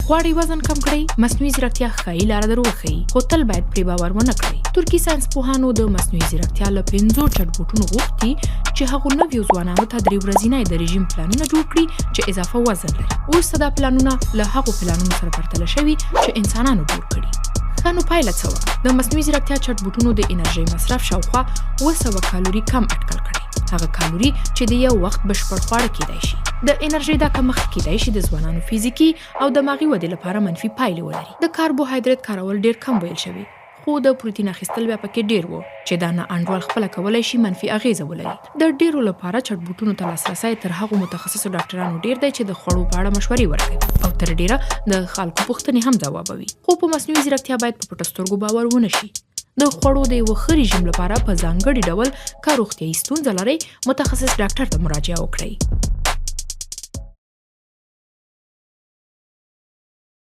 غواړئ وزن کم کړئ؟ مصنوعي ځیرکتیا ښایي لاره در وښیي، خو تل باید پرې باور ونه کړئ. ترکي ساینسپوهانو د مصنوعي ځیرکتیا له 5 چټبوټونو غوښتي چې هغو نویو ځوانانو ته 3 ورځنی د رژیم پلانونه جوړ کړي چې اضافه وزن لري. وروسته دا پلانونه له هغو پلانونو سره پرتله شوي چې انسانانو جوړ کړي. ښه نو پایله څه وه؟ د مصنوعي ځیرکتیا چټبوټونو د انرژۍ مصرف شاوخوا 200 کالوري کم اټکل کړي، هغه کالوري چې د یو وخت بشپړ خواړه کیدای شي. د انرژۍ دا کمښت کیدای شي د ځوانانو فزیکي او دماغي ودې لپاره منفي پایلې ولري. د کاربوهایدرېت کارول ډېر کم ویل شوي، خو د پروتین اخیستل بیا پکې ډېر وو چې دا نه انډول خپله کولی شي منفي اغیزه ولري. د ډېرو لپاره چټبوټونو ته لاسرسی تر هغو متخصصو ډاکټرانو ډېر دی چې د خوړو په اړه مشورې ورکوي او تر ډېره د خلکو پوښتنې هم ځوابوي. خو په مصنوعي ځیرکتیا باید په پټو سترګو باور ونه شي. د خوړو د یوه ښه رژیم لپاره په ځانګړي ډول که روغتیایي ستونزه لرئ، متخصص ډاکټر ته مراجعه وکړئ.